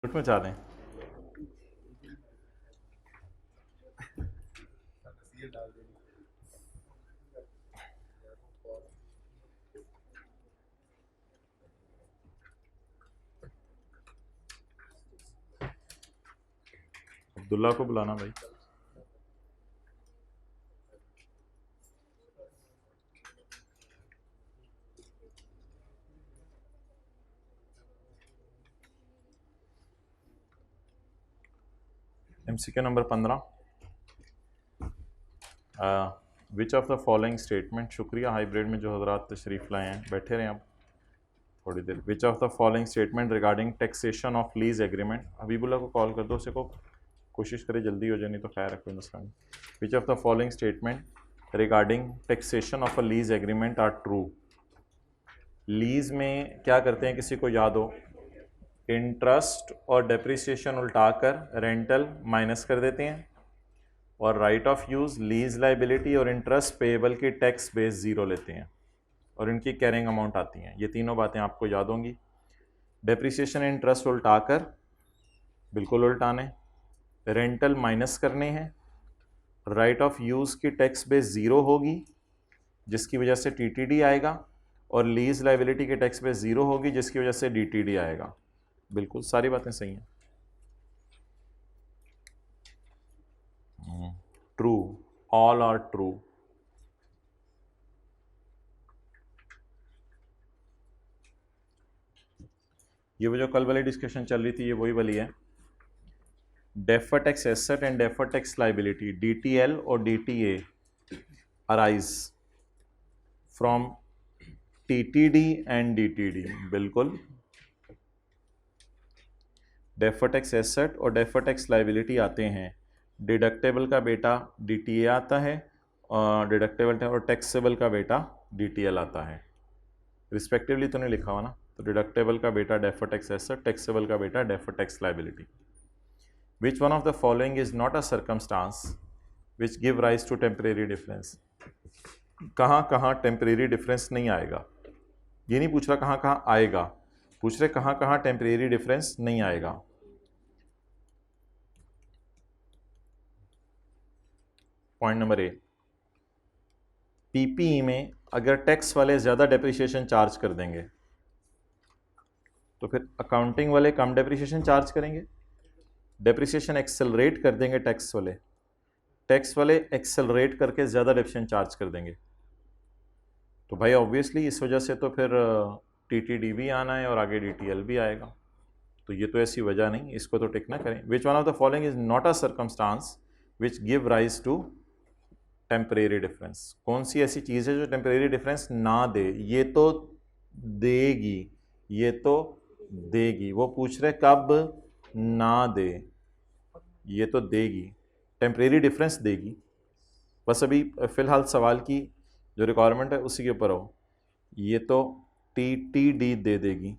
Mute में चाह दें। अब्दुल्ला को बुलाना भाई। MCQ number 15, which of the following statement, शुक्रिया हाइब्रिड में जो हजरात तशरीफ लाए हैं, बैठे रहें आप थोड़ी देर। Which of the following statement regarding taxation of lease agreement, Habibullah को कॉल कर दो, उसे को कोशिश करे जल्दी हो जाए, नहीं तो खैर है कोई मसला नहीं। Which of the following statement regarding taxation of a lease agreement are true. Lease में क्या करते हैं, किसी को याद हो, इंटरेस्ट और डेप्रिसिएशन उल्टाकर रेंटल माइनस कर देते हैं, और right of use, lease liability और इंटरेस्ट पेएबल की टैक्स बेस ज़ीरो लेते हैं और इनकी कैरिंग अमाउंट आती हैं। ये तीनों बातें आपको याद होंगी। डेप्रिसिएशन इंटरेस्ट उल्टाकर बिल्कुल उल्टाने, रेंटल माइनस करने हैं, राइट ऑफ यूज़ की टैक्स बेस ज़ीरो होगी जिसकी वजह से टीटीडी आएगा, और लीज लाइबिलिटी की टैक्स बेस ज़ीरो होगी जिसकी वजह से डीटीडी आएगा। बिल्कुल सारी बातें सही हैं। True, all are true. ये वो जो कल वाली डिस्कशन चल रही थी, ये वही वाली है। Deferred tax asset and deferred tax liability, DTL और DTA arise from TTD and DTD. बिल्कुल, डेफर्ड टैक्स एसेट और डेफर्ड टैक्स लाइबिलिटी आते हैं, डिडक्टेबल का बेटा डीटीए आता है, और डिडक्टेबल और टैक्सेबल का बेटा डीटीएल आता है रिस्पेक्टिवली। तो नहीं लिखा हुआ ना, तो डिडक्टेबल का बेटा डेफर्ड टैक्स एसेट, टैक्सेबल का बेटा deferred tax liability. Which one of the following is not a circumstance which give rise to temporary difference. कहाँ कहाँ टेम्परेरी डिफरेंस नहीं आएगा, ये नहीं पूछ रहा कहाँ कहाँ आएगा, पूछ रहे कहाँ कहाँ टेम्परेरी डिफरेंस नहीं आएगा। पॉइंट नंबर ए, पीपीई में अगर टैक्स वाले ज़्यादा डेप्रिसिएशन चार्ज कर देंगे तो फिर अकाउंटिंग वाले कम डेप्रिसिएशन चार्ज करेंगे। डेप्रिसिएशन एक्सेलरेट कर देंगे टैक्स वाले एक्सेलरेट करके ज़्यादा डेप्रिसिएशन चार्ज कर देंगे। तो भाई ऑब्वियसली इस वजह से तो फिर टीटीडी भी आना है और आगे डीटीएल भी आएगा। तो ये तो ऐसी वजह नहीं, इसको तो टिक ना करें। Which one of the following is not a circumstance which give rise to temporary difference. कौन सी ऐसी चीज़ है जो टेम्परेरी डिफरेंस ना दे? ये तो देगी, ये तो देगी। वो पूछ रहे कब ना दे, ये तो देगी, टेम्परेरी डिफरेंस देगी। बस अभी फ़िलहाल सवाल की जो रिक्वायरमेंट है उसी के ऊपर हो। ये तो टीटीडी दे देगी,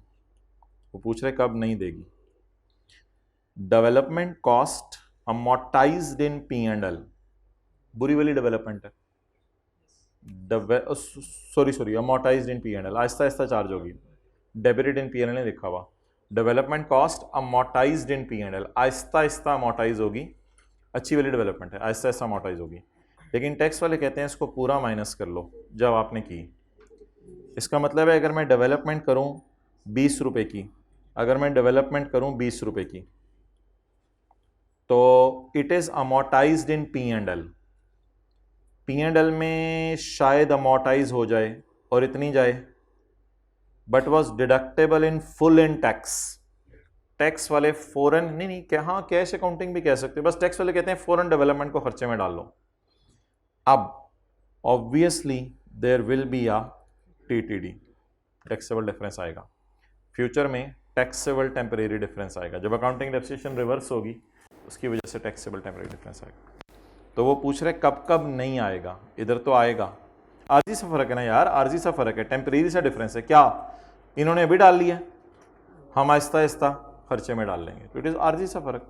वो पूछ रहे कब नहीं देगी। Development cost amortised in P and L, बुरी वाली डेवलपमेंट है। Sorry amortised in P and L, Aahista Aahista charge होगी। Debited in P and L नहीं लिखा हुआ। Development cost amortised in P and L, Aahista Aahista amortise होगी। अच्छी वाली डेवलपमेंट है, आहिस्ता आहिस्ता अमोर्टाइज होगी। लेकिन टैक्स वाले कहते हैं इसको पूरा माइनस कर लो जब आपने की। इसका मतलब है अगर मैं डेवलपमेंट करूं 20 रुपए की, अगर मैं डेवलपमेंट करूं 20 रुपए की, तो it is amortised in P and L. P and L में शायद अमोर्टाइज हो जाए और इतनी जाए, but was deductible in full in tax. Tax वाले फॉरन नहीं क्या, हाँ कैश अकाउंटिंग भी कह सकते हैं, बस टैक्स वाले कहते हैं फॉरन डेवलपमेंट को खर्चे में डाल लो। अब obviously there will be a TTD, taxable difference आएगा। फ्यूचर में टैक्सेबल टेम्परेरी डिफरेंस आएगा। जब अकाउंटिंग डेप्रिसिएशन रिवर्स होगी उसकी वजह से टैक्सेबल टेम्परेरी डिफरेंस आएगा। तो वो पूछ रहे कब कब नहीं आएगा, इधर तो आएगा। आरजी सा फर्क है ना यार, आरजी सा फर्क है, टेम्परेरी सा डिफरेंस है। क्या इन्होंने अभी डाल लिया, हम आहिस्ता आहिस्ता खर्चे में डाल लेंगे, तो इट इज आरजी सा फर्क।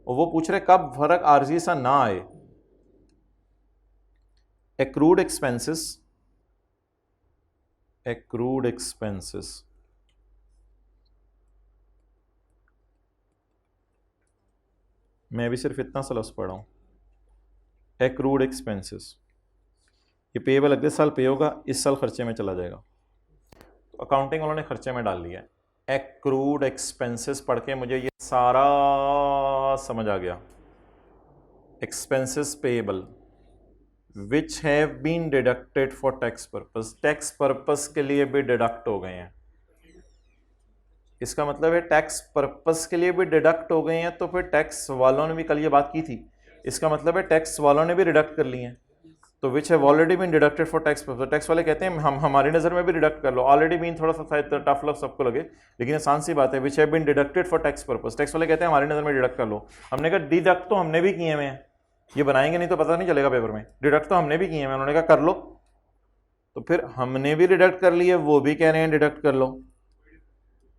और वो पूछ रहे कब फर्क आरजी सा ना आए। एक्रूड एक्सपेंसेस, एक्रूड एक्सपेंसेस मैं भी सिर्फ इतना सा लफ्ज़ पढ़ा हूँ, एक्रूड एक्सपेंसेस। ये पेएबल अगले साल पे होगा, इस साल खर्चे में चला जाएगा। तो अकाउंटिंग वालों ने खर्चे में डाल लिया। एक्रूड एक्सपेंसेस पढ़ के मुझे ये सारा समझ आ गया। Expenses payable which have been deducted for tax purpose, tax purpose के लिए भी डिडक्ट हो गए हैं। इसका मतलब है टैक्स पर्पस के लिए भी डिडक्ट हो गए हैं, तो फिर टैक्स वालों ने भी, कल ये बात की थी, इसका मतलब है टैक्स वालों ने भी डिडक्ट कर लिए हैं। तो which have already been deducted for tax purpose, tax वाले कहते हैं हम हमारी नज़र में भी डिडक्ट कर लो। ऑलरेडी बीन थोड़ा सा शायद टफ लफ्ज़ सबको लगे, लेकिन आसान सी बात है। Which have been deducted for tax purpose, tax वाले कहते हैं हमारी नज़र में डिडक्ट कर लो। हमने कहा डिडक्ट तो हमने भी किए हुए हैं, ये बनाएंगे नहीं तो पता नहीं चलेगा पेपर में। डिडक्ट तो हमने भी किए हैं, उन्होंने कहा कर लो, तो फिर हमने भी डिडक्ट कर लिए, वो भी कह रहे हैं डिडक्ट कर लो।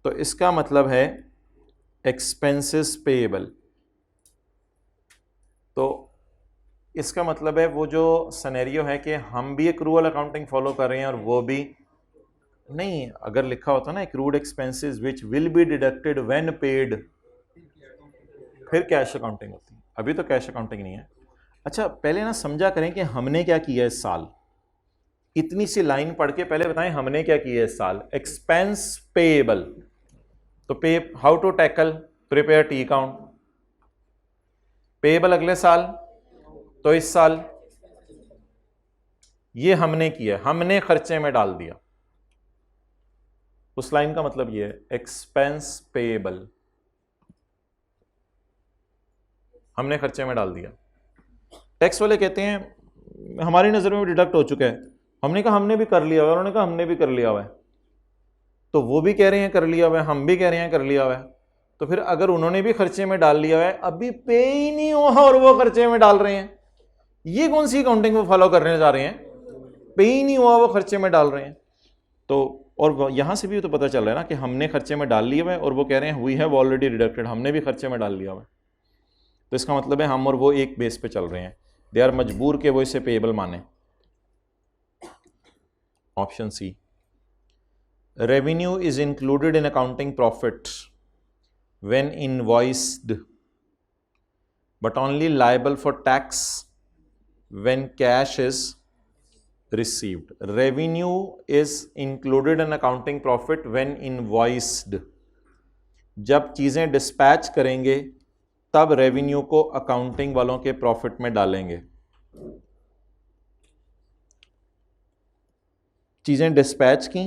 तो इसका मतलब है एक्सपेंसेस पेएबल। तो इसका मतलब है वो जो सिनेरियो है कि हम भी एक्रूअल अकाउंटिंग फॉलो कर रहे हैं और वो भी नहीं। अगर लिखा होता ना accrued expenses which will be deducted when paid, फिर कैश अकाउंटिंग होती है। अभी तो कैश अकाउंटिंग नहीं है। अच्छा, पहले ना समझा करें कि हमने क्या किया इस साल। इतनी सी लाइन पढ़ के पहले बताएं हमने क्या किया इस साल। एक्सपेंस पेएबल, तो पे how to tackle, prepare T account. Payable अगले साल, तो इस साल ये हमने किया, हमने खर्चे में डाल दिया। उस लाइन का मतलब ये है एक्सपेंस पेएबल, हमने खर्चे में डाल दिया। टैक्स वाले कहते हैं हमारी नजर में डिडक्ट हो चुका है। हमने कहा हमने भी कर लिया हुआ है, उन्होंने कहा हमने भी कर लिया हुआ है। तो वो भी कह रहे हैं कर लिया हुआ है, हम भी कह रहे हैं कर लिया हुआ है। तो फिर अगर उन्होंने भी खर्चे में डाल लिया हुआ है, अभी पे ही नहीं हुआ और वो खर्चे में डाल रहे हैं, ये कौन सी अकाउंटिंग वो फॉलो करने जा रहे हैं। पे ही नहीं हुआ वो खर्चे में डाल रहे हैं। तो और यहां से भी तो पता चल रहा है ना कि हमने खर्चे में डाल लिया हुआ है और वो कह रहे हैं वी हैव ऑलरेडी डिडक्टेड, हमने भी खर्चे में डाल लिया हुआ है। तो इसका मतलब है हम और वो एक बेस पे चल रहे हैं। दे आर मजबूर के वो इसे पेएबल माने। Option C, revenue is included in accounting profit when invoiced but only liable for tax when cash is received. Revenue is included in accounting profit when invoiced. जब चीजें डिस्पैच करेंगे तब revenue को अकाउंटिंग वालों के profit में डालेंगे। चीजें डिस्पैच की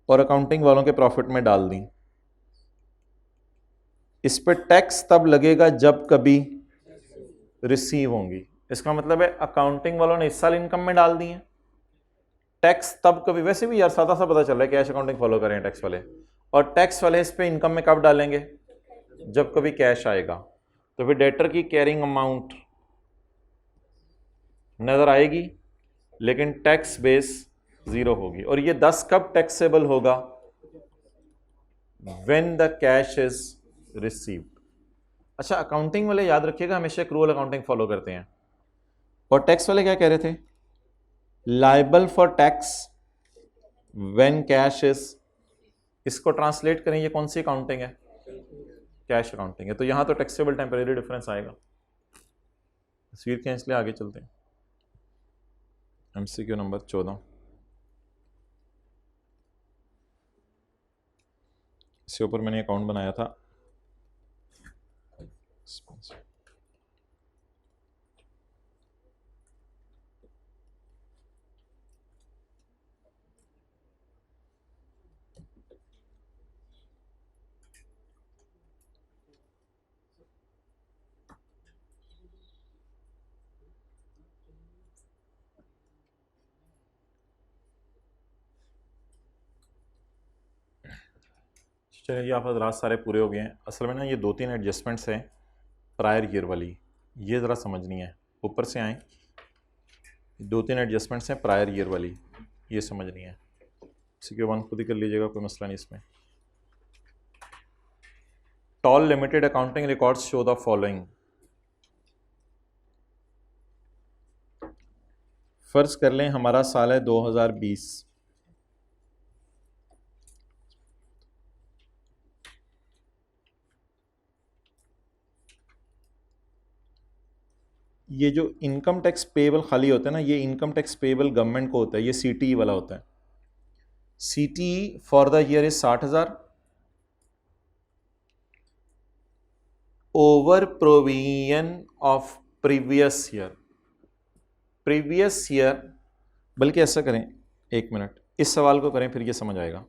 और अकाउंटिंग वालों के प्रॉफिट में डाल दी। इस पे टैक्स तब लगेगा जब कभी रिसीव होंगी। इसका मतलब है अकाउंटिंग वालों ने इस साल इनकम में डाल दी है, टैक्स तब कभी, वैसे भी यार सादा सा पता चल रहा है कैश अकाउंटिंग फॉलो करें टैक्स वाले, और टैक्स वाले इस पे इनकम में कब डालेंगे, जब कभी कैश आएगा। तो फिर डेटर की कैरिंग अमाउंट नजर आएगी लेकिन टैक्स बेस 0 होगी। और ये 10 कब टैक्सेबल होगा, when the cash is received. अच्छा, अकाउंटिंग वाले याद रखिएगा हमेशा एक्रूअल अकाउंटिंग फॉलो करते हैं, और टैक्स वाले क्या कह रहे थे, liable for tax when cash is. इसको ट्रांसलेट करें, ये कौन सी अकाउंटिंग है, कैश अकाउंटिंग है। तो यहां तो टैक्सेबल टेम्परेरी डिफरेंस आएगा। तस्वीर खींच ले, आगे चलते हैं। एमसीक्यू नंबर 14, इसके ऊपर मैंने अकाउंट बनाया था। चलिए, ये आप रात सारे पूरे हो गए हैं। असल में ना ये 2-3 एडजस्टमेंट्स हैं प्रायर ईयर वाली, ये ज़रा समझनी है। ऊपर से आए, 2-3 एडजस्टमेंट्स हैं प्रायर ईयर वाली, ये समझनी है। CQ1 खुद ही कर लीजिएगा, कोई मसला नहीं इसमें। Toll limited accounting records show the following. फर्ज कर लें हमारा साल है 2020, ये जो इनकम टैक्स पेएबल खाली होता है ना, ये इनकम टैक्स पेएबल गवर्नमेंट को होता है, ये CTE वाला होता है। CTE for the year is 60,000 over provision of previous year. Previous year, बल्कि ऐसा करें, एक मिनट, इस सवाल को करें फिर ये समझ आएगा।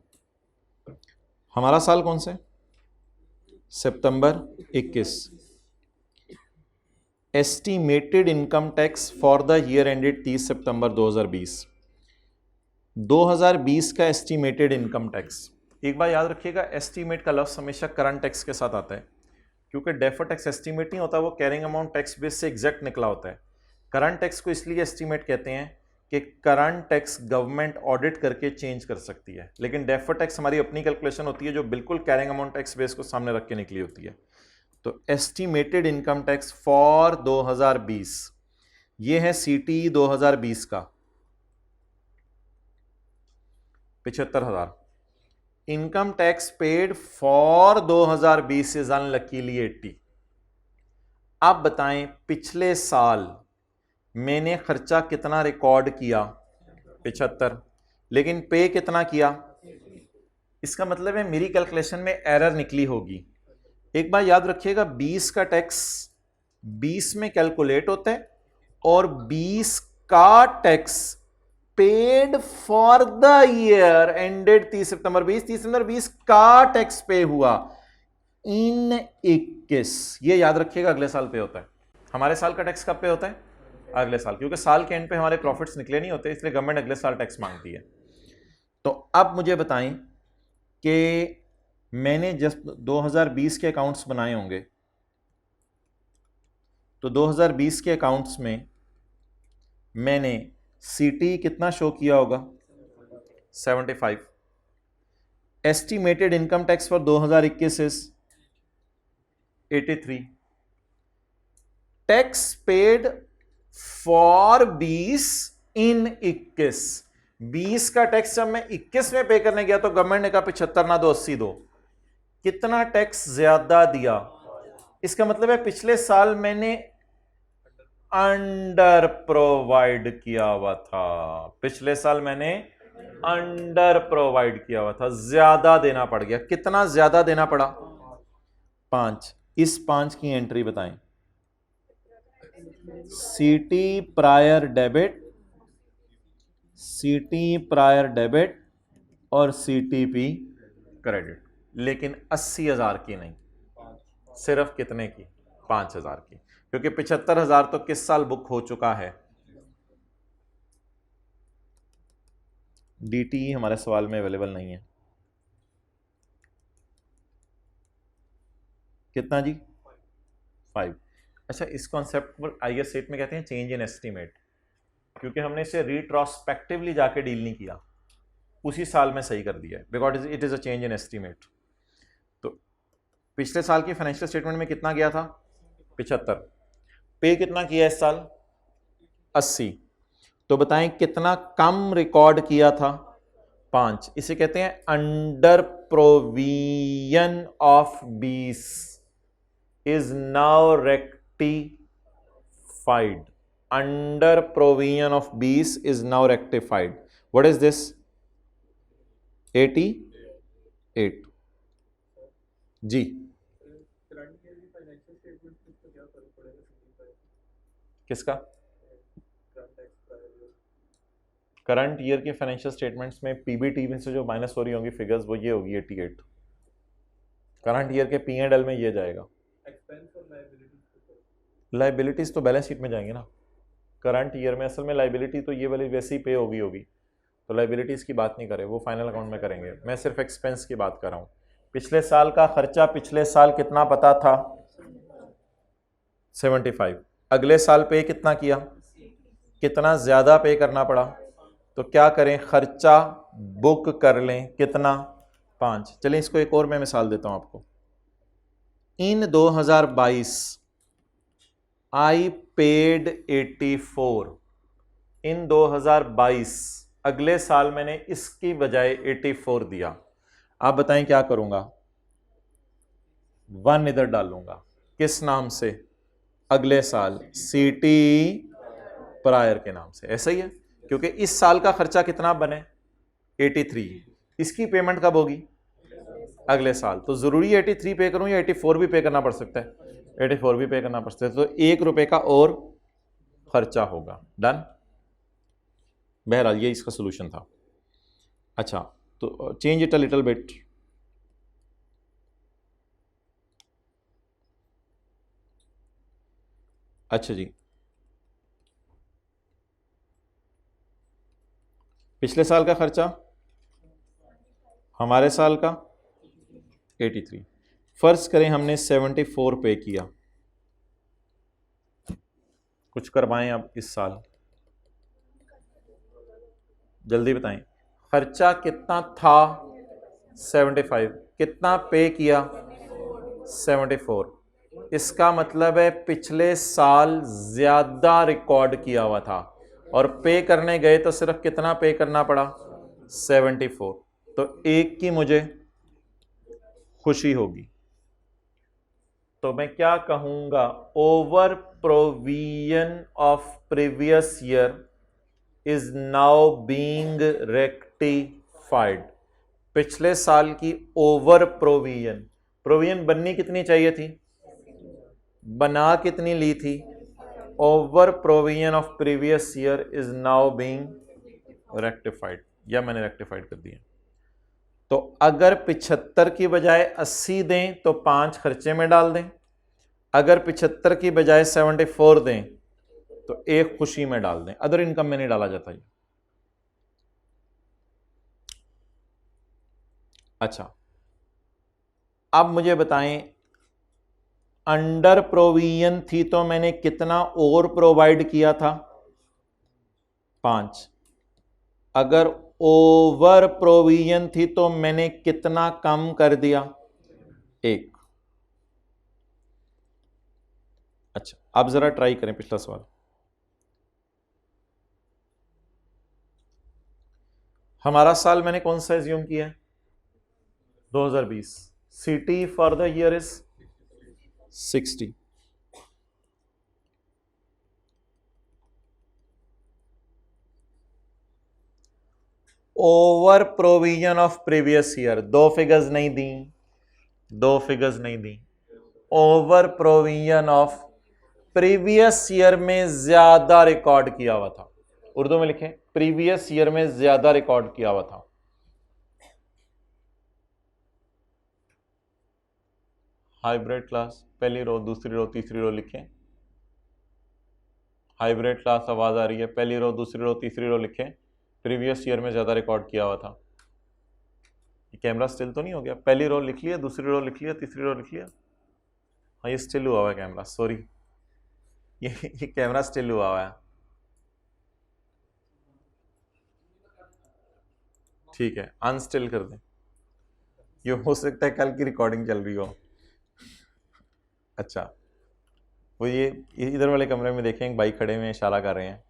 हमारा साल कौन सा है? सितंबर 21। Estimated income tax for the year ended 30 सितंबर 2020। 2020 का एस्टिमेटेड इनकम टैक्स, एक बार याद रखिएगा, एस्टिमेट का लफ्ज़ हमेशा करंट टैक्स के साथ आता है, क्योंकि डेफर्ड टैक्स एस्टिमेट नहीं होता, वो कैरिंग अमाउंट टैक्स बेस से एग्जैक्ट निकला होता है। करंट टैक्स को इसलिए एस्टिमेट कहते हैं कि करंट टैक्स गवर्नमेंट ऑडिट करके चेंज कर सकती है, लेकिन डेफर्ड टैक्स हमारी अपनी कैलकुलेशन होती है जो बिल्कुल कैरिंग अमाउंट टैक्स बेस को सामने रख के निकली होती है। तो एस्टिमेटेड इनकम टैक्स फॉर 2020, ये है CTE 2020 का 75,000। Income tax paid for 2020 is unluckily 80। अब बताएं पिछले साल मैंने खर्चा कितना रिकॉर्ड किया? 75, लेकिन पे कितना किया? इसका मतलब है मेरी कैलकुलेशन में एरर निकली होगी। एक बार याद रखिएगा, 20 का टैक्स 20 में कैलकुलेट होता है और 20 का tax paid for the year ended 30 सितंबर 20, 30 सितंबर 20 का टैक्स पे हुआ इन 21। ये याद रखिएगा, अगले साल पे होता है। हमारे साल का टैक्स कब पे होता है? अगले साल, क्योंकि साल के एंड पे हमारे प्रॉफिट्स निकले नहीं होते, इसलिए गवर्नमेंट अगले साल टैक्स मांगती है। तो अब मुझे बताएं कि मैंने जस्ट 2020 के अकाउंट्स बनाए होंगे, तो 2020 के अकाउंट्स में मैंने CTE कितना शो किया होगा? 75। Estimated income tax for 2021 is 83। Tax paid for 20 इन 21। 20 का टैक्स जब मैं 21 में पे करने गया तो गवर्नमेंट ने कहा 75 ना दो 80 दो। कितना टैक्स ज्यादा दिया? इसका मतलब है पिछले साल मैंने अंडर प्रोवाइड किया हुआ था। पिछले साल मैंने अंडर प्रोवाइड किया हुआ था, ज्यादा देना पड़ गया। कितना ज्यादा देना पड़ा? 5। इस 5 की एंट्री बताएं। CTE prior debit, CTE prior debit और CTP क्रेडिट, लेकिन 80,000 की नहीं, सिर्फ कितने की? 5,000 की, क्योंकि 75,000 तो किस साल बुक हो चुका है? DTE हमारे सवाल में अवेलेबल नहीं है। कितना जी? 5। अच्छा, इस कॉन्सेप्ट पर IAS सेट में कहते हैं चेंज इन एस्टीमेट, क्योंकि हमने इसे रिट्रोस्पेक्टिवली जाके डील नहीं किया, उसी साल में सही कर दिया है, because it is a change in estimate. तो पिछले साल की फाइनेंशियल स्टेटमेंट में कितना गया था? 75। पे कितना किया इस साल? 80। तो बताएं कितना कम रिकॉर्ड किया था? 5। इसे कहते हैं under provision of 20 is now rectified. Under provision of 20 is now rectified. What is this? 88 जी। किसका? करंट ईयर के फाइनेंशियल स्टेटमेंट्स में PBT में से जो माइनस हो रही होंगी फिगर्स, वो ये होगी 88। करंट ईयर के P&L में ये जाएगा। लाइबिलिटीज तो बैलेंस शीट में जाएंगे ना। करंट ईयर में असल में लाइबिलिटी तो ये वाली वैसे ही पे होगी, तो लाइबिलिटीज की बात नहीं करें, वो फाइनल अकाउंट में करेंगे। मैं सिर्फ एक्सपेंस की बात कर रहा हूँ। पिछले साल का खर्चा पिछले साल कितना पता था? 75। अगले साल पे कितना किया? कितना ज्यादा पे करना पड़ा? तो क्या करें, खर्चा बुक कर लें। कितना? 5। चलिए इसको एक और मैं मिसाल देता हूं आपको। इन 2022 आई पेड 84। इन 2022 अगले साल मैंने इसकी बजाय 84 दिया। आप बताएं क्या करूंगा? 1 इधर डालूंगा। किस नाम से? अगले साल, सीटी प्रायर के नाम से। ऐसा ही है, क्योंकि इस साल का खर्चा कितना बने 83, इसकी पेमेंट कब होगी अगले साल, तो जरूरी 83 पे करूं या 84 भी पे करना पड़ सकता है, 84 भी पे करना पड़ सकता है, तो 1 रुपए का और खर्चा होगा। डन। बहरहाल ये इसका सोल्यूशन था। अच्छा, तो change it a little bit. अच्छा जी, पिछले साल का खर्चा, हमारे साल का 83। फर्ज करें हमने 74 पे किया, कुछ करवाएं अब इस साल, जल्दी बताएं। खर्चा कितना था 75, कितना पे किया 74, इसका मतलब है पिछले साल ज्यादा रिकॉर्ड किया हुआ था और पे करने गए तो सिर्फ कितना पे करना पड़ा 74, तो एक की मुझे खुशी होगी। तो मैं क्या कहूंगा, over provision of previous year is now being rectified. पिछले साल की ओवर प्रोविजन, प्रोविजन बननी कितनी चाहिए थी, बना कितनी ली थी, over provision of previous year is now being rectified, या मैंने रेक्टिफाइड कर दिया। तो अगर 75 की बजाय 80 दें तो 5 खर्चे में डाल दें, अगर 75 की बजाय 74 दें तो एक खुशी में डाल दें, अदर इनकम में नहीं डाला जाता ये। अच्छा, अब मुझे बताएं, अंडर प्रोविजन थी तो मैंने कितना और प्रोवाइड किया था 5, अगर ओवर प्रोविजन थी तो मैंने कितना कम कर दिया 1। अच्छा, अब जरा ट्राई करें पिछला सवाल। हमारा साल मैंने कौन सा एज्यूम किया है 2020, CT for the year is 60, over provision of previous year, दो फिगर्स नहीं दी, दो फिगर्स नहीं दी, over provision of previous year में ज्यादा रिकॉर्ड किया हुआ था, उर्दू में लिखें प्रीवियस ईयर में ज्यादा रिकॉर्ड किया हुआ था। हाइब्रिड क्लास, पहली रो दूसरी रो तीसरी रो लिखें, हाइब्रिड क्लास आवाज आ रही है, पहली रो दूसरी रो तीसरी रो लिखें, प्रीवियस ईयर में ज्यादा रिकॉर्ड किया हुआ था। ये कैमरा स्टिल तो नहीं हो गया, पहली रो लिख लिया, दूसरी रो लिख लिया, तीसरी रो लिख लिया, हाँ ये स्टिल हुआ हुआ है कैमरा, सॉरी ये कैमरा स्टिल हुआ हुआ है, ठीक है अनस्टिल कर दें, ये हो सकता है कल की रिकॉर्डिंग चल रही हो। अच्छा, वो ये इधर वाले कमरे में देखें एक भाई खड़े में इशारा कर रहे हैं,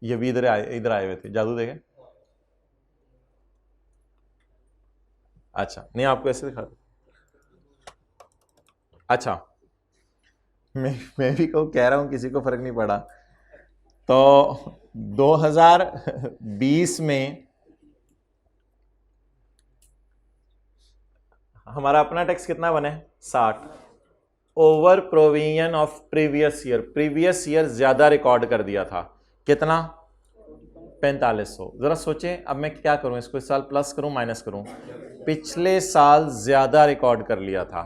ये भी इधर आए हुए थे, जादू देखें। अच्छा नहीं, आपको ऐसे दिखा, अच्छा मैं भी कह रहा हूं किसी को फर्क नहीं पड़ा। तो 2020 में हमारा अपना टैक्स कितना बने 60, over provision of previous year, previous year ज्यादा रिकॉर्ड कर दिया था, कितना 4500। जरा सोचें अब मैं क्या करूं, इसको इस साल प्लस करूं माइनस करूं, पिछले साल ज्यादा रिकॉर्ड कर लिया था,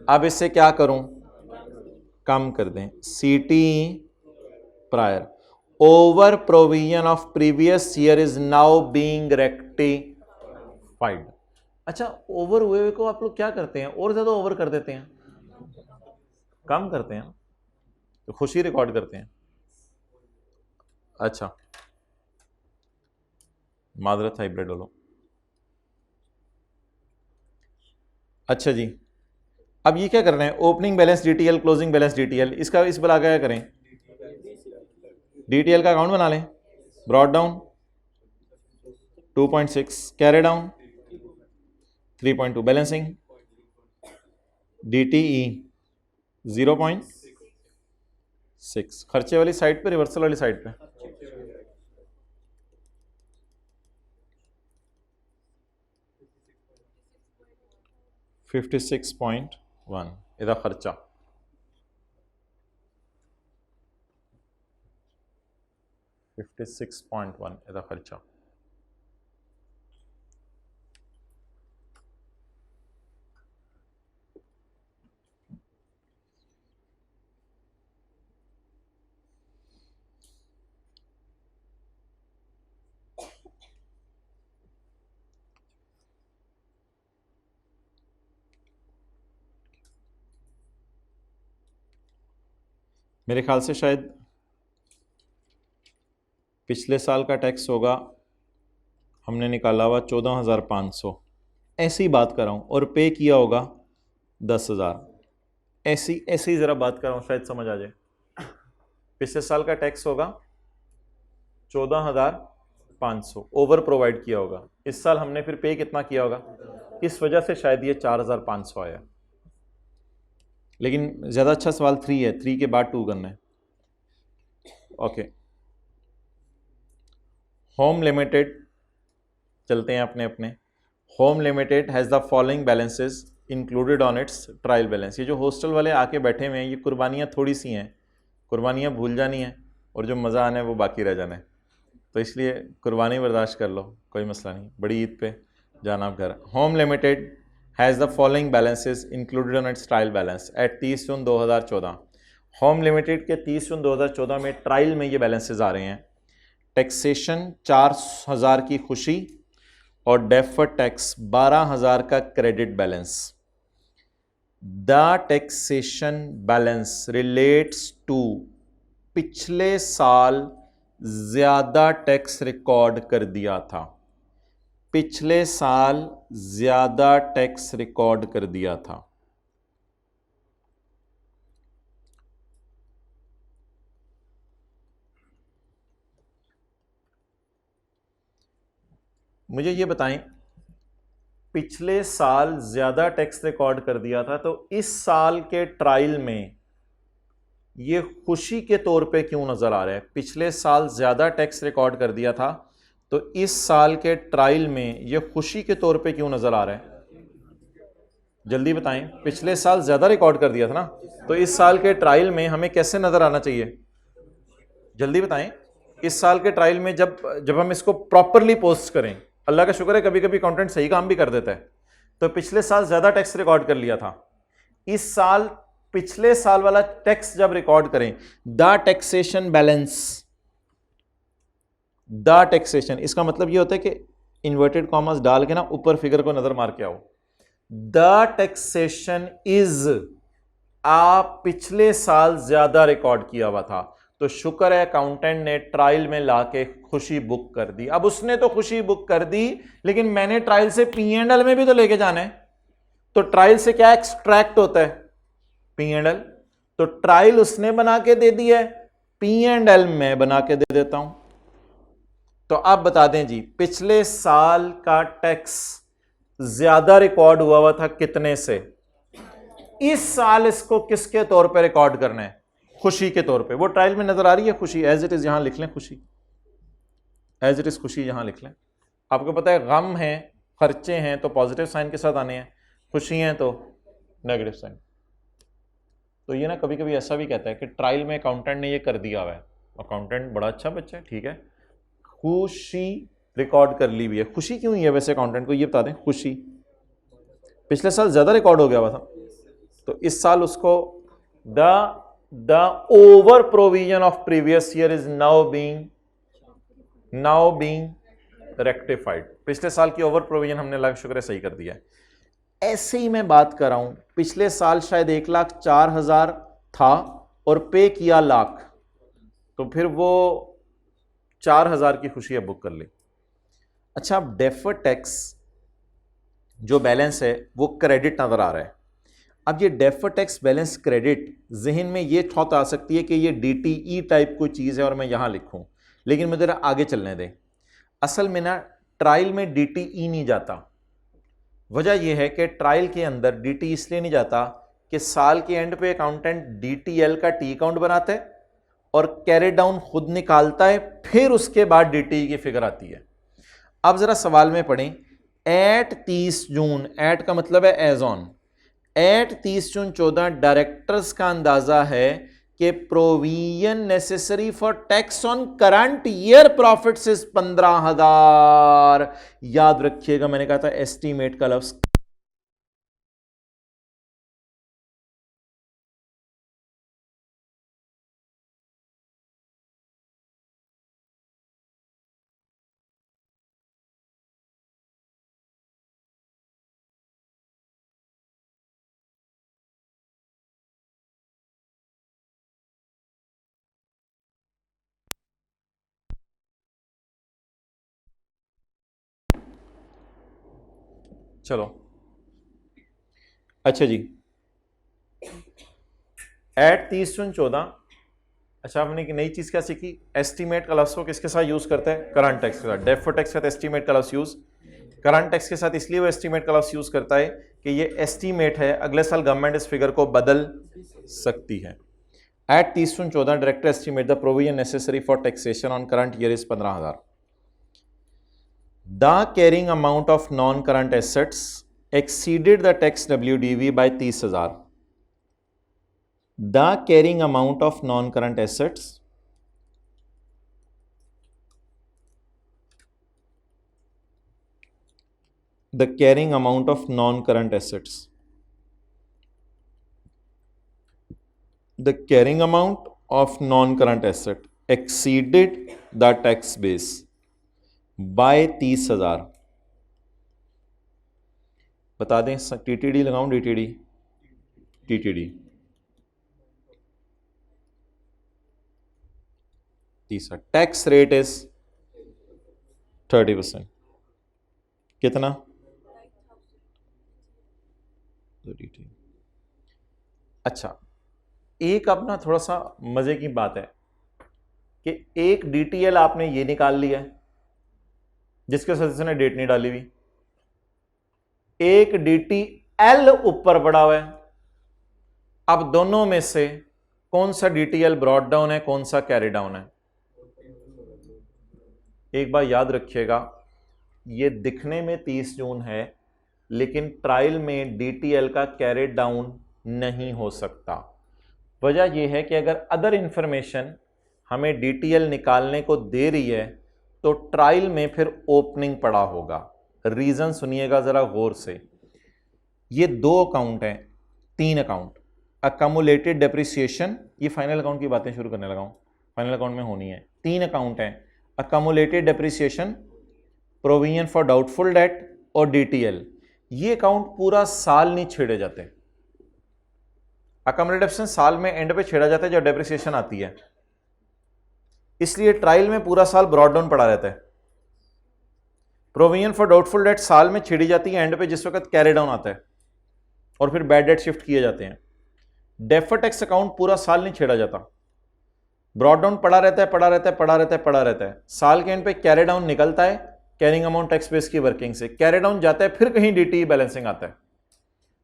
अब इसे क्या करूं कम कर दें, सीटी prior, over provision of previous year is now being rectified. अच्छा, ओवर हुए हुए को आप लोग क्या करते हैं, और ज्यादा ओवर कर देते हैं, कम करते हैं, तो खुशी रिकॉर्ड करते हैं। अच्छा, मादरत हाइब्रिड वालों। अच्छा जी, अब ये क्या कर रहे हैं, opening balance DTL, closing balance DTL, इसका इस बला क्या करें, डीटीएल का अकाउंट बना लें, brought down 2.6, carry down 3.2, balancing DTE 6 खर्चे वाली साइड पे, रिवर्सल वाली साइड पे? 56.1 ਇਹਦਾ ਖਰਚਾ। 56.1 ਇਹਦਾ ਖਰਚਾ। मेरे ख्याल से शायद पिछले साल का टैक्स होगा, हमने निकाला हुआ 14,500, ऐसी बात कर रहा हूँ, और पे किया होगा 10,000, ऐसी ऐसी ज़रा बात कर रहा हूँ, शायद समझ आ जाए। पिछले साल का टैक्स होगा 14,500, ओवर प्रोवाइड किया होगा। इस साल हमने फिर पे कितना किया होगा, इस वजह से शायद ये 4,500 आया। लेकिन ज़्यादा अच्छा सवाल 3 है, 3 के बाद 2 करना है। ओके, होम लिमिटेड, चलते हैं अपने अपने। Home limited has the following balances included on its trial balance. ये जो हॉस्टल वाले आके बैठे हुए हैं, ये कुर्बानियाँ थोड़ी सी हैं, कुर्बानियाँ भूल जानी है, और जो मज़ा आना है वो बाकी रह जाना है। तो इसलिए कुर्बानी बर्दाश्त कर लो, कोई मसला नहीं, बड़ी ईद पे जाना आप घर। Home limited has the following balances included on its trial balance at 30 June 2014। Home limited के 30 जून 2014 में ट्रायल में ये बैलेंसेस आ रहे हैं। टैक्सेशन 4,000 की खुशी और डेफर्ड टैक्स 12,000 का credit balance. The taxation balance relates to पिछले साल ज़्यादा टैक्स रिकॉर्ड कर दिया था, पिछले साल ज़्यादा टैक्स रिकॉर्ड कर दिया था। मुझे ये बताएं, पिछले साल ज़्यादा टैक्स रिकॉर्ड कर दिया था, तो इस साल के ट्रायल में ये खुशी के तौर पे क्यों नज़र आ रहा है? पिछले साल ज़्यादा टैक्स रिकॉर्ड कर दिया था, तो इस साल के ट्रायल में ये खुशी के तौर पे क्यों नज़र आ रहा है? जल्दी बताएं, पिछले साल ज़्यादा रिकॉर्ड कर दिया था ना, तो इस साल के ट्रायल में हमें कैसे नज़र आना चाहिए? जल्दी बताएं। इस साल के ट्रायल में जब हम इसको प्रॉपरली पोस्ट करें, अल्लाह का शुक्र है कभी कभी कंटेंट सही काम भी कर देता है, तो पिछले साल ज़्यादा टैक्स रिकॉर्ड कर लिया था, इस साल पिछले साल वाला टैक्स जब रिकॉर्ड करें, the taxation balance, the taxation, इसका मतलब ये होता है कि इन्वर्टेड कॉमर्स डाल के ना ऊपर फिगर को नजर मार के आओ। द टैक्सेशन इज, आप पिछले साल ज्यादा रिकॉर्ड किया हुआ था, तो शुक्र है अकाउंटेंट ने ट्रायल में लाके खुशी बुक कर दी। अब उसने तो खुशी बुक कर दी, लेकिन मैंने ट्रायल से P&L में भी तो लेके जाना है, तो ट्रायल से क्या एक्सट्रैक्ट होता है? P&L। तो ट्रायल उसने बना के दे दी है, P&L मैं बना के दे देता हूं। तो आप बता दें जी, पिछले साल का टैक्स ज्यादा रिकॉर्ड हुआ था कितने से? इस साल इसको किसके तौर पे रिकॉर्ड करना है? खुशी के तौर पे। वो ट्रायल में नजर आ रही है खुशी, एज इट इज यहां लिख लें खुशी, एज इट इज खुशी यहां लिख लें। आपको पता है गम है, खर्चे हैं तो पॉजिटिव साइन के साथ आने हैं, खुशी हैं तो नेगेटिव साइन। तो ये ना कभी कभी ऐसा भी कहता है कि ट्रायल में अकाउंटेंट ने ये कर दिया हुआ है, अकाउंटेंट बड़ा अच्छा बच्चा है, ठीक है, खुशी रिकॉर्ड कर ली हुई है। खुशी क्यों हुई है वैसे अकाउंटेंट को ये बता दें? खुशी पिछले साल ज्यादा रिकॉर्ड हो गया हुआ था, तो इस साल उसको the over provision of previous year is now being rectified. पिछले साल की ओवर प्रोविजन हमने अल्लाह का शुक्र है सही कर दिया है। ऐसे ही मैं बात कर रहा हूं, पिछले साल शायद 1,04,000 था और पे किया लाख, तो फिर वो 4,000 की खुशी है बुक कर ली। अच्छा, अब डेफर्ड टैक्स जो बैलेंस है वो क्रेडिट नजर आ रहा है। अब ये डेफर्ड टैक्स बैलेंस क्रेडिट, जहन में ये थॉट आ सकती है कि ये DTE टाइप कोई चीज़ है और मैं यहां लिखूं, लेकिन मुझे जरा आगे चलने दें। असल में ना ट्रायल में DTE नहीं जाता। वजह यह है कि ट्रायल के अंदर DTE इसलिए नहीं जाता कि साल के एंड पे अकाउंटेंट DTL का T अकाउंट बनाता है और कैरी डाउन खुद निकालता है, फिर उसके बाद डीटीई की फिगर आती है। अब जरा सवाल में पढ़ें, एट 30 जून, एट का मतलब है as on, at 30 June 14 directors का अंदाजा है कि provision necessary for tax on current year profits is 15,000। याद रखिएगा मैंने कहा था एस्टीमेट का लफ्ज चलो अच्छा जी, एट 30 जून 14। अच्छा हमने एक नई चीज क्या सीखी, एस्टीमेट का लफ्ज को किसके साथ यूज करते हैं, करंट टैक्स के साथ। डेफर्ड टैक्स के साथ एस्टीमेट का लफ्ज यूज, करंट टैक्स के साथ इसलिए वो एस्टीमेट का लफ्ज यूज करता है कि ये एस्टीमेट है, अगले साल गवर्नमेंट इस फिगर को बदल सकती है। At 30 June 14 director estimate the provision necessary for taxation on current year is 15,000। The carrying amount of non current assets exceeded the tax WDV by 30,000। The carrying amount of non-current assets the carrying amount of non-current assets the carrying amount of non-current asset exceeded the tax base by 30,000। बता दें TTD लगाऊं, DTD, TTD 30। Tax rate is 30%। कितना, अच्छा एक अपना थोड़ा सा मजे की बात है कि एक DTL आपने ये निकाल लिया है जिसके साथ इसने डेट नहीं डाली हुई, एक DTL ऊपर पड़ा हुआ है। अब दोनों में से कौन सा DTL ब्रॉड डाउन है, कौन सा कैरी डाउन है? एक बार याद रखिएगा, ये दिखने में 30 जून है लेकिन ट्रायल में DTL का कैरी डाउन नहीं हो सकता। वजह यह है कि अगर अदर इंफॉर्मेशन हमें DTL निकालने को दे रही है तो ट्रायल में फिर ओपनिंग पड़ा होगा। रीजन सुनिएगा जरा गौर से, ये दो अकाउंट हैं, तीन अकाउंट, अकमुलेटेड डेप्रिसिएशन, ये फाइनल अकाउंट की बातें शुरू करने लगा हूं, फाइनल अकाउंट में होनी है। तीन अकाउंट हैं, accumulated depreciation, provision for doubtful debt और DTL। ये अकाउंट पूरा साल नहीं छेड़े जाते। अकमुलेटेड डेप्रिसिएशन साल में एंड पे छेड़ा जाता है जब डेप्रिसिएशन आती है, इसलिए ट्रायल में पूरा साल ब्रॉड डाउन पड़ा रहता है। प्रोविजन फॉर डाउटफुल डेट साल में छेड़ी जाती है एंड पे जिस वक्त कैरी डाउन आता है और फिर बैड डेट शिफ्ट किए जाते हैं। डेफर्ड टैक्स अकाउंट पूरा साल नहीं छेड़ा जाता, ब्रॉड डाउन पड़ा रहता है, पड़ा रहता है, पड़ा रहता है, पड़ा रहता है। साल के एंड पे कैरी डाउन निकलता है कैरिंग अमाउंट टैक्स बेस की वर्किंग से, कैरी डाउन जाता है, फिर कहीं DTE बैलेंसिंग आता है।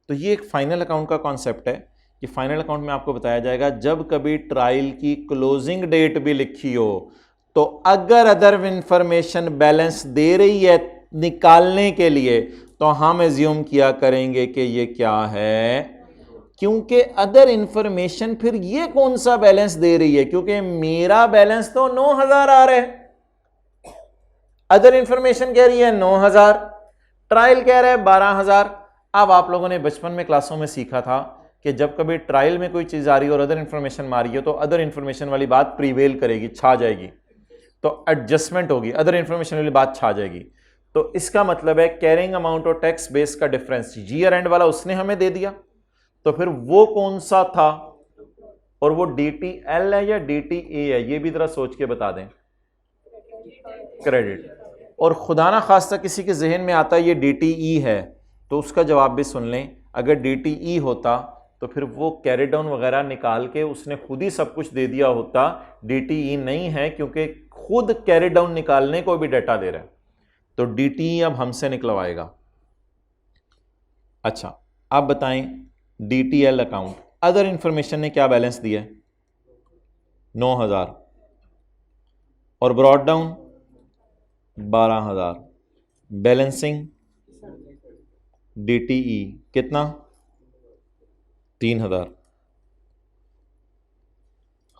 तो ये एक फाइनल अकाउंट का कॉन्सेप्ट है कि फाइनल अकाउंट में आपको बताया जाएगा जब कभी ट्रायल की क्लोजिंग डेट भी लिखी हो तो अगर अदर इंफॉर्मेशन बैलेंस दे रही है निकालने के लिए तो हम एज्यूम किया करेंगे कि ये क्या है, क्योंकि अदर इंफॉर्मेशन फिर ये कौन सा बैलेंस दे रही है, क्योंकि मेरा बैलेंस तो 9,000 आ रहा है, अदर इंफॉर्मेशन कह रही है 9,000, ट्रायल कह रहा है 12,000। अब आप लोगों ने बचपन में क्लासों में सीखा था कि जब कभी ट्रायल में कोई चीज आ रही है और अदर इंफॉर्मेशन मारी है तो अदर इंफॉर्मेशन वाली बात प्रीवेल करेगी, छा जाएगी, तो एडजस्टमेंट होगी, अदर इंफॉर्मेशन वाली बात छा जाएगी। तो इसका मतलब है कैरिंग अमाउंट और टैक्स बेस का डिफरेंस ईयर एंड वाला उसने हमें दे दिया, तो फिर वो कौन सा था और वो DTL है या DTA है, ये भी जरा सोच के बता दें। क्रेडिट। और खुदा ना खास्ता किसी के जहन में आता है ये DTE है तो उसका जवाब भी सुन लें, अगर DTE होता तो फिर वो कैरी डाउन वगैरह निकाल के उसने खुद ही सब कुछ दे दिया होता। DTE नहीं है क्योंकि खुद कैरी डाउन निकालने को भी डाटा दे रहा है, तो DTE अब हमसे निकलवाएगा। अच्छा आप बताएं DTL अकाउंट अदर इंफॉर्मेशन ने क्या बैलेंस दिया है, 9,000 और ब्रॉड डाउन 12,000। बैलेंसिंग DTE कितना 3,000।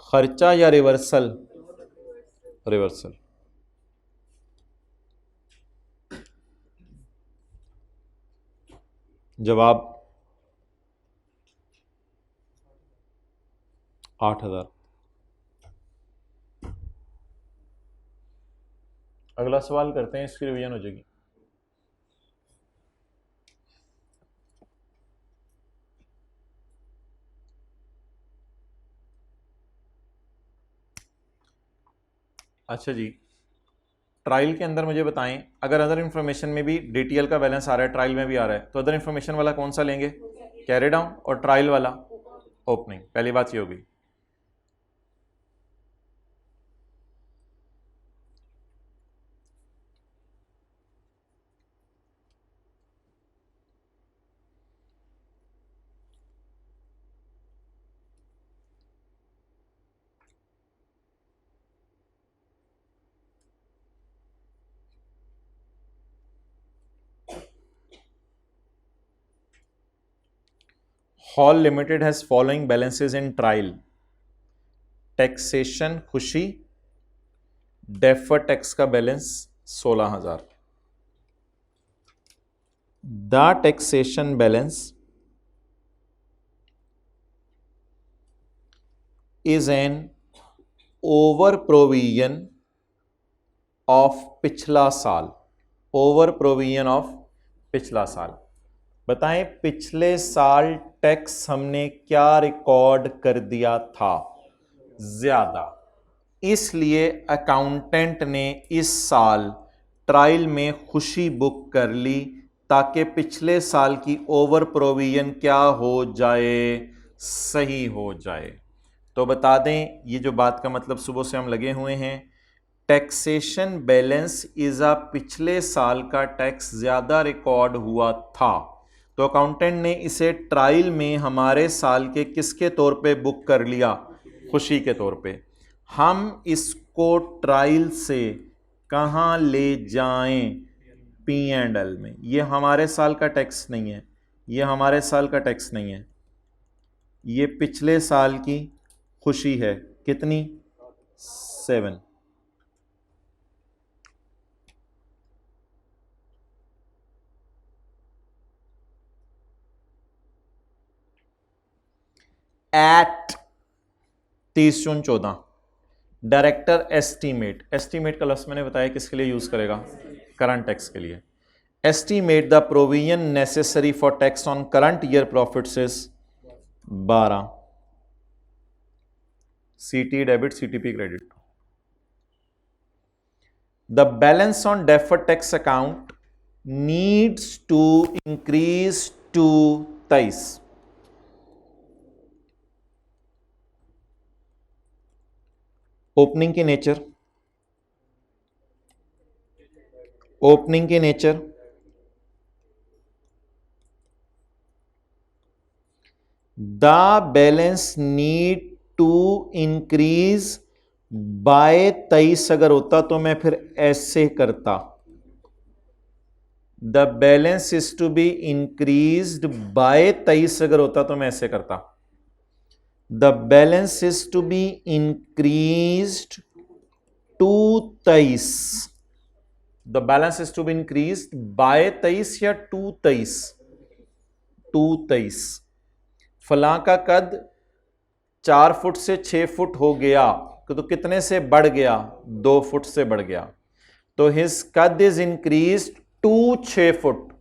खर्चा या रिवर्सल? रिवर्सल। जवाब 8,000। अगला सवाल करते हैं, इसकी रिवीजन हो जाएगी। अच्छा जी, ट्रायल के अंदर मुझे बताएं, अगर अदर इन्फॉर्मेशन में भी DTL का बैलेंस आ रहा है, ट्रायल में भी आ रहा है, तो अदर इन्फॉर्मेशन वाला कौन सा लेंगे? Carry down. और ट्रायल वाला ओपनिंग। पहली बात ये होगी। Hall limited has following balances in trial: taxation खुशी, डेफर टैक्स का balance 16,000। The taxation balance is an over provision of पिछला साल। ओवर प्रोविजन ऑफ पिछला साल। बताएं पिछले साल टैक्स हमने क्या रिकॉर्ड कर दिया था? ज्यादा। इसलिए अकाउंटेंट ने इस साल ट्रायल में खुशी बुक कर ली ताकि पिछले साल की ओवर प्रोविजन क्या हो जाए? सही हो जाए। तो बता दें, ये जो बात का मतलब सुबह से हम लगे हुए हैं, टैक्सेशन बैलेंस इज अ पिछले साल का टैक्स ज्यादा रिकॉर्ड हुआ था, तो अकाउंटेंट ने इसे ट्रायल में हमारे साल के किसके तौर पे बुक कर लिया? खुशी के तौर पे। हम इसको ट्रायल से कहां ले जाएं? P&L में। ये हमारे साल का टैक्स नहीं है, ये हमारे साल का टैक्स नहीं है, ये पिछले साल की खुशी है। कितनी? 7। Eight 30 June 14 director estimate. Estimate का लफ्ज़ मैंने बताया किसके लिए यूज करेगा? करंट टैक्स के लिए। Estimate the provision necessary for tax on current year profits is 12। CT debit, CTP credit. The balance on deferred tax account needs to increase to 23। Opening की नेचर, ओपनिंग की nature, the balance need to increase by 23 अगर होता तो मैं फिर ऐसे करता, the balance is to be increased by 23 अगर होता तो मैं ऐसे करता, the balance is to be increased to 23। The balance is to be increased by 23 या टू 23? टू 23। फलां का कद 4 फुट से 6 फुट हो गया, तो कितने से बढ़ गया? 2 फुट से बढ़ गया, तो हिज कद इज इंक्रीज्ड टू 6 फुट,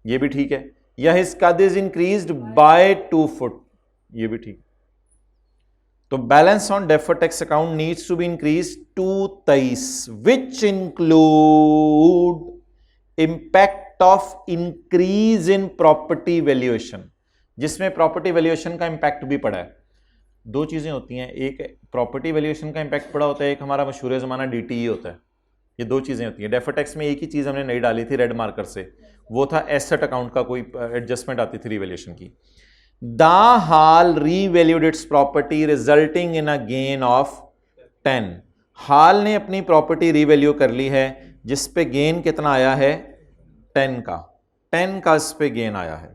ये भी ठीक है। या हिज कद इज इंक्रीज्ड बाय 2 फुट, ये भी ठीक। तो balance on deferred tax account needs to be increase to 23, which include impact of increase in property valuation, जिसमें प्रॉपर्टी वैल्यूएशन का इंपैक्ट भी पड़ा है। दो चीजें होती हैं, एक प्रॉपर्टी वैल्यूएशन का इंपैक्ट पड़ा होता है, एक हमारा मशहूर जमाना DTE होता है। ये दो चीजें होती हैं। डेफर्ड टैक्स में एक ही चीज हमने नहीं डाली थी रेड मार्कर से, वो था एसेट अकाउंट का कोई एडजस्टमेंट आती थी रिवैल्यूएशन की। The hall revalued it's property resulting in a gain of 10। हाल ने अपनी प्रॉपर्टी रीवैल्यू कर ली है जिस पे गेन कितना आया है 10 का, 10 का इस पे गेन आया है।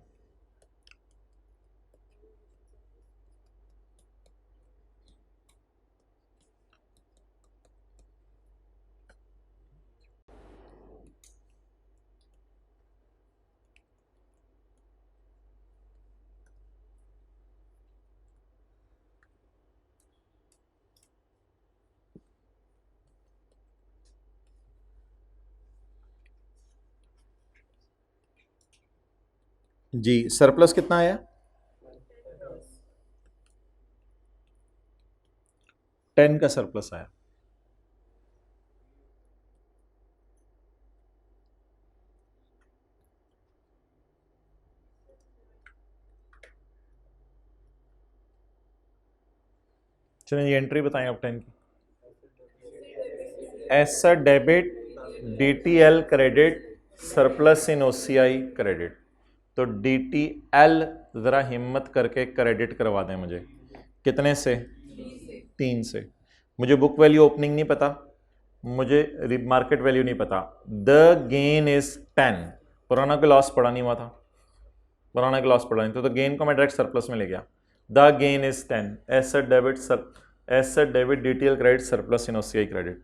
जी सरप्लस कितना आया 10 का सरप्लस आया। चलिए ये एंट्री बताएं आप 10 की। Asset debit, DTL credit, surplus in OCI credit. तो DTL जरा हिम्मत करके क्रेडिट करवा दें मुझे, कितने से 3 से। मुझे बुक वैल्यू ओपनिंग नहीं पता, मुझे मार्केट वैल्यू नहीं पता। द गेन इज 10, पुराना का लॉस पड़ा नहीं हुआ था, पुराना का लॉस पड़ा नहीं तो गेन को मैं डायरेक्ट सरप्लस में ले गया। The gain is 10, asset debit DTL credit, surplus in OCI credit.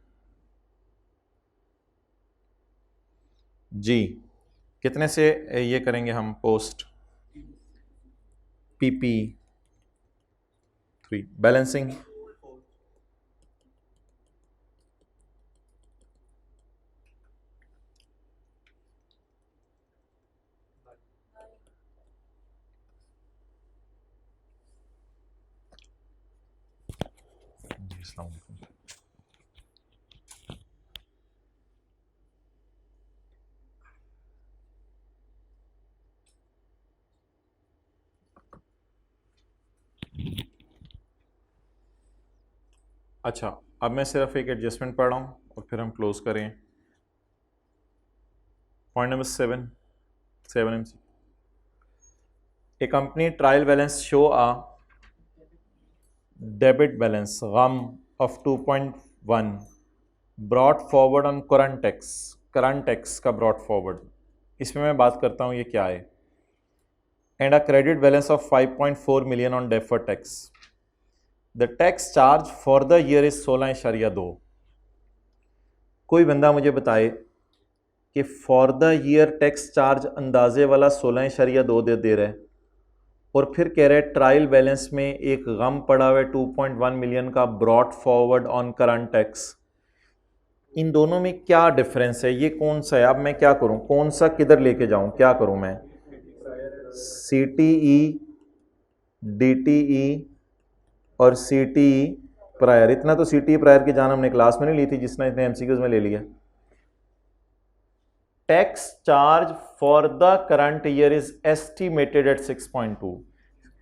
जी कितने से ये करेंगे हम पोस्ट PP3 बैलेंसिंग। अच्छा अब मैं सिर्फ एक एडजस्टमेंट पढ़ रहा हूँ और फिर हम क्लोज करें। Point number 7 MC। A company trial balance show a debit balance gum of 2.1 brought forward on current tax का ब्रॉट फॉरवर्ड। इसमें मैं बात करता हूँ ये क्या है। And a credit balance of 5.4 million on deferred tax. The tax charge for the year is 16.2। कोई बंदा मुझे बताए कि for the year tax charge अंदाजे वाला 16.2 दे रहा है और फिर कह रहे हैं ट्रायल बैलेंस में एक गम पड़ा हुआ है 2.1 मिलियन का brought forward on current tax. इन दोनों में क्या डिफरेंस है, ये कौन सा है? अब मैं क्या करूं, कौन सा किधर लेके जाऊं, क्या करूं मैं? CTE, DTE और CTE प्रायर। इतना तो CTE प्रायर की जान हमने क्लास में नहीं ली थी, जिसने इतने MCQs में ले लिया। Tax charge for the current year is estimated at 6.2।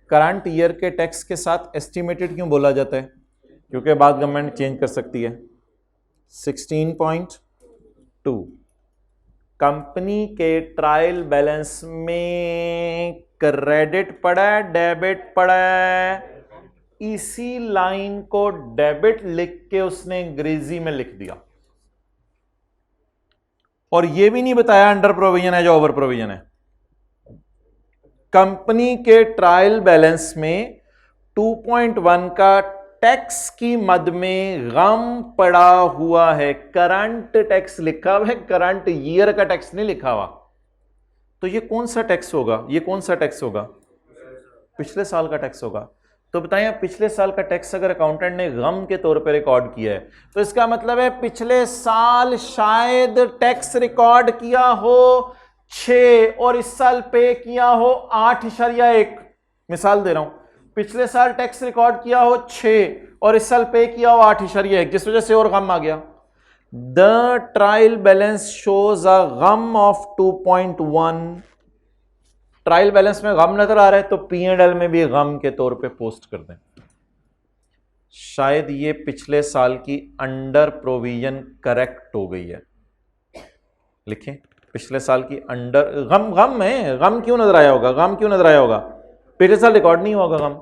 Current year के टैक्स के साथ एस्टिमेटेड क्यों बोला जाता है? क्योंकि बाद गवर्नमेंट चेंज कर सकती है। 16.2 कंपनी के ट्रायल बैलेंस में क्रेडिट पड़ा है, डेबिट पड़ा है। इसी लाइन को डेबिट लिख के उसने अंग्रेजी में लिख दिया और यह भी नहीं बताया अंडर प्रोविजन है या ओवर प्रोविजन है। कंपनी के ट्रायल बैलेंस में 2.1 का टैक्स की मद में गम पड़ा हुआ है, करंट टैक्स लिखा हुआ है, करंट ईयर का टैक्स नहीं लिखा हुआ। तो ये कौन सा टैक्स होगा? ये कौन सा टैक्स होगा? पिछले साल का टैक्स होगा। तो बताएं पिछले साल का टैक्स अगर अकाउंटेंट ने गम के तौर पे रिकॉर्ड किया है तो इसका मतलब है पिछले साल शायद टैक्स रिकॉर्ड किया हो 6 और इस साल पे किया हो 8.1। मिसाल दे रहा हूं, पिछले साल टैक्स रिकॉर्ड किया हो 6 और इस साल पे किया हो 8.1, जिस वजह से और गम आ गया। The trial balance shows a gum of 2.1। Trial balance में गम नजर आ रहा है तो P&L में भी गम के तौर पे पोस्ट कर दें। शायद ये पिछले साल की अंडर प्रोविजन करेक्ट हो गई है। लिखें पिछले साल की अंडर गम है। गम क्यों नजर आया होगा? गम क्यों नजर आया होगा? पिछले साल रिकॉर्ड नहीं हुआ होगा कम,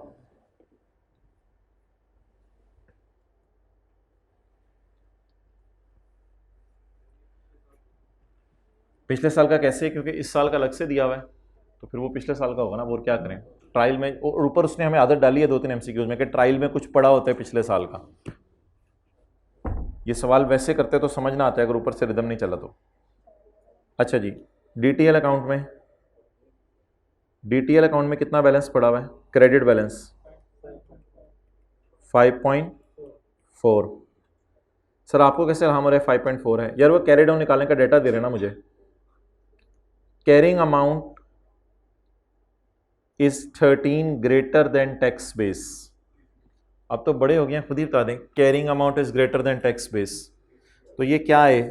पिछले साल का कैसे, क्योंकि इस साल का अलग से दिया हुआ है तो फिर वो पिछले साल का होगा ना, वो और क्या करें। ट्रायल में और ऊपर उसने हमें आदत डाली है 2-3 एमसीक्यूज में कि ट्रायल में कुछ पड़ा होता है पिछले साल का। ये सवाल वैसे करते तो समझना आता है अगर ऊपर से रिदम नहीं चला तो। अच्छा जी, डीटीएल अकाउंट में, डीटीएल अकाउंट में कितना बैलेंस पड़ा हुआ है, क्रेडिट बैलेंस 5.4। सर आपको कैसे हमारे 5.4 है यार, वो कैरी डाउन निकालने का डेटा दे रहे हैं ना मुझे। Carrying amount is 13 greater than tax base. अब तो बड़े हो गए हैं, खुद ही बता दें, carrying amount is greater than tax base, तो ये क्या है,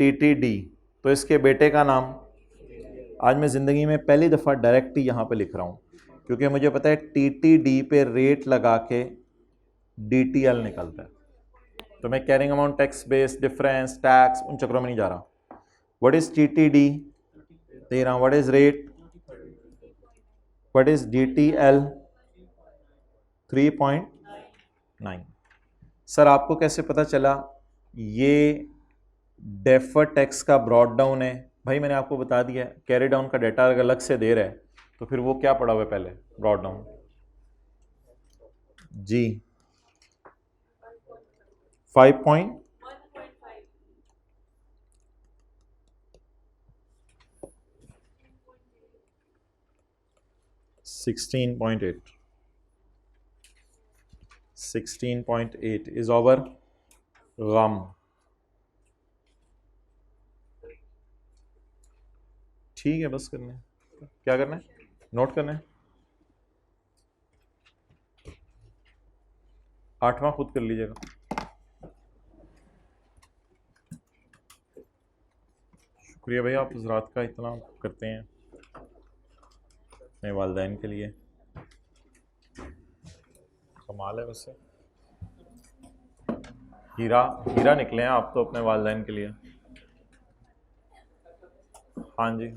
टीटीडी। तो इसके बेटे का नाम, आज मैं ज़िंदगी में पहली दफ़ा डायरेक्ट ही यहाँ पे लिख रहा हूँ क्योंकि मुझे पता है टीटीडी पे रेट लगा के डीटीएल निकलता है, तो मैं carrying amount, tax base, difference, tax, उन चक्रों में नहीं जा रहा। व्हाट इज टीटीडी दे रहा हूँ, what is rate, what is DTL 3.9। Sir आपको कैसे पता चला ये डेफर टैक्स का ब्रॉड डाउन है? भाई मैंने आपको बता दिया, कैरी डाउन का डेटा अगर अलग से दे रहा है तो फिर वो क्या पड़ा हुआ है पहले, ब्रॉड डाउन जी 5.16.8 16.8 is our गम। ठीक है, बस करना है, क्या करना है, नोट करना है। 8वां खुद कर लीजिएगा। शुक्रिया भैया, आप हज़रात का इतना करते हैं अपने वालिदैन के लिए, कमाल है। वैसे हीरा हीरा निकले हैं आप तो अपने वालिदैन के लिए। हाँ जी।